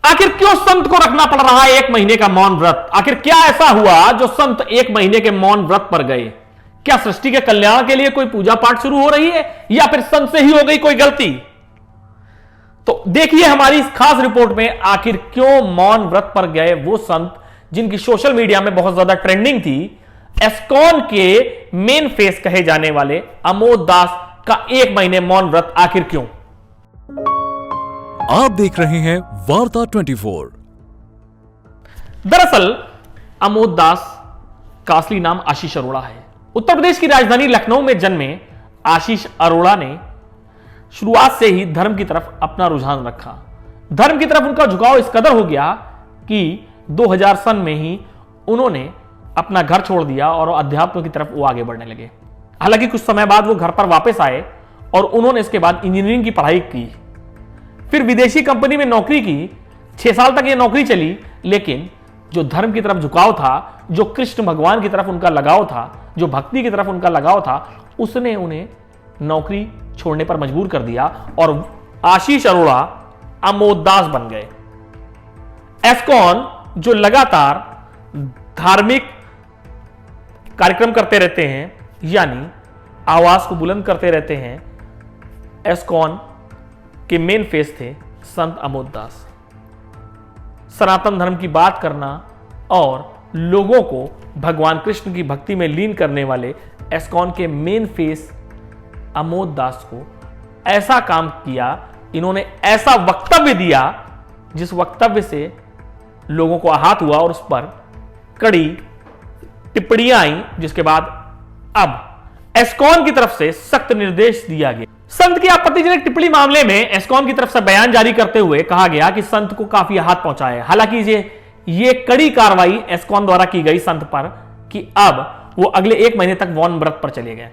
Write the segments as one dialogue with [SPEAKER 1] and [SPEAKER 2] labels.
[SPEAKER 1] आखिर क्यों संत को रखना पड़ रहा है 1 महीने का मौन व्रत? आखिर क्या ऐसा हुआ जो संत 1 महीने के मौन व्रत पर गए? क्या सृष्टि के कल्याण के लिए कोई पूजा पाठ शुरू हो रही है या फिर संत से ही हो गई कोई गलती? तो देखिए हमारी इस खास रिपोर्ट में आखिर क्यों मौन व्रत पर गए वो संत जिनकी सोशल मीडिया में बहुत ज्यादा ट्रेंडिंग थी। एस्कॉन के मेन फेस कहे जाने वाले अमोद दास का 1 महीने मौन व्रत आखिर क्यों?
[SPEAKER 2] आप देख रहे हैं वार्ता 24।
[SPEAKER 1] दरअसल अमोद दास का असली नाम आशीष अरोड़ा है। उत्तर प्रदेश की राजधानी लखनऊ में जन्मे आशीष अरोड़ा ने शुरुआत से ही धर्म की तरफ अपना रुझान रखा। धर्म की तरफ उनका झुकाव इस कदर हो गया कि 2000 सन में ही उन्होंने अपना घर छोड़ दिया और अध्यात्म की तरफ वो आगे बढ़ने लगे। हालांकि कुछ समय बाद वो घर पर वापस आए और उन्होंने इसके बाद इंजीनियरिंग की पढ़ाई की, फिर विदेशी कंपनी में नौकरी की। 6 साल तक ये नौकरी चली, लेकिन जो धर्म की तरफ झुकाव था, जो कृष्ण भगवान की तरफ उनका लगाव था, जो भक्ति की तरफ उनका लगाव था, उसने उन्हें नौकरी छोड़ने पर मजबूर कर दिया और आशीष अरोड़ा अमोद दास बन गए। एस्कॉन जो लगातार धार्मिक कार्यक्रम करते रहते हैं, यानी आवाज को बुलंद करते रहते हैं, एस्कॉन के मेन फेस थे संत अमोद दास। सनातन धर्म की बात करना और लोगों को भगवान कृष्ण की भक्ति में लीन करने वाले एस्कॉन के मेन फेस अमोद दास को ऐसा काम किया, इन्होंने ऐसा वक्तव्य दिया जिस वक्तव्य से लोगों को आहत हुआ और उस पर कड़ी टिप्पणियां आई, जिसके बाद अब एस्कॉन की तरफ से सख्त निर्देश दिया गया। संत की आपत्तिजनक टिप्पणी मामले में एस्कॉन की तरफ से बयान जारी करते हुए कहा गया कि संत को काफी आहत पहुंचा है। हालांकि ये कड़ी कार्रवाई एस्कॉन द्वारा की गई संत पर कि अब वो अगले 1 महीने तक मौन व्रत पर चले गए।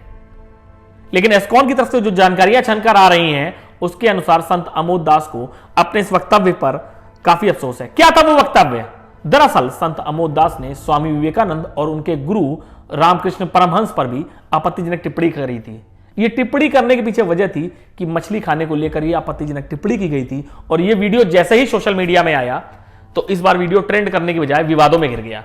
[SPEAKER 1] लेकिन एस्कॉन की तरफ से जो जानकारियां छनकर आ रही हैं उसके अनुसार संत अमोद दास को अपने इस वक्तव्य पर काफी अफसोस है। क्या था वो वक्तव्य? दरअसल संत अमोद दास ने स्वामी विवेकानंद और उनके गुरु रामकृष्ण परमहंस पर भी आपत्तिजनक टिप्पणी करी थी। यह टिप्पणी करने के पीछे वजह थी कि मछली खाने को लेकर यह आपत्तिजनक टिप्पणी की गई थी और यह वीडियो जैसे ही सोशल मीडिया में आया तो इस बार वीडियो ट्रेंड करने की बजाय विवादों में घिर गया।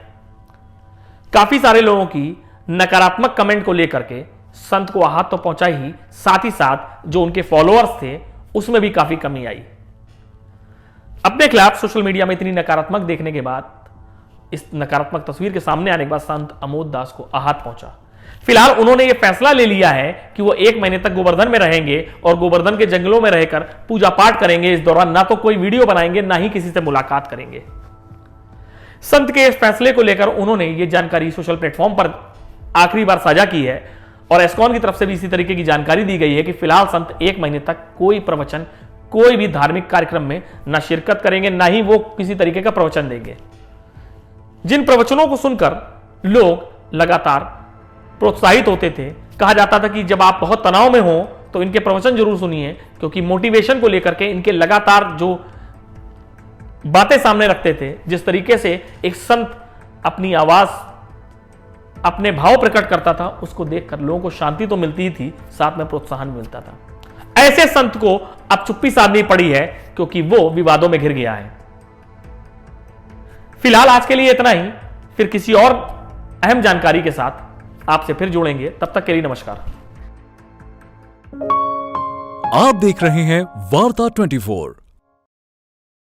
[SPEAKER 1] काफी सारे लोगों की नकारात्मक कमेंट को लेकर के संत को आहत तो पहुंचा ही, साथ ही साथ जो उनके फॉलोअर्स थे उसमें भी काफी कमी आई। अपने खिलाफ सोशल मीडिया में इतनी नकारात्मक देखने के बाद, इस नकारात्मक तस्वीर के सामने आने के बाद संत अमोद दास को आहत पहुंचा। फिलहाल उन्होंने यह फैसला ले लिया है कि वो 1 महीने तक गोवर्धन में रहेंगे और गोवर्धन के जंगलों में रहकर पूजा पाठ करेंगे। इस दौरान ना तो कोई वीडियो बनाएंगे, ना ही किसी से मुलाकात करेंगे। संत के इस फैसले को लेकर उन्होंने ये जानकारी सोशल प्लेटफॉर्म पर आखिरी बार साझा की है और एस्कॉन की तरफ से भी इसी तरीके की जानकारी दी गई है कि फिलहाल संत 1 महीने तक कोई प्रवचन, कोई भी धार्मिक कार्यक्रम में ना शिरकत करेंगे, ना ही वो किसी तरीके का प्रवचन देंगे। जिन प्रवचनों को सुनकर लोग लगातार प्रोत्साहित होते थे, कहा जाता था कि जब आप बहुत तनाव में हो तो इनके प्रवचन जरूर सुनिए, क्योंकि मोटिवेशन को लेकर के इनके लगातार जो बातें सामने रखते थे, जिस तरीके से एक संत अपनी आवाज, अपने भाव प्रकट करता था, उसको देखकर लोगों को शांति तो मिलती ही थी, साथ में प्रोत्साहन मिलता था। ऐसे संत को अब चुप्पी साधनी पड़ी है क्योंकि वो विवादों में घिर गया है। फिलहाल आज के लिए इतना ही, फिर किसी और अहम जानकारी के साथ आपसे फिर जुड़ेंगे। तब तक के लिए नमस्कार।
[SPEAKER 2] आप देख रहे हैं वार्ता 24।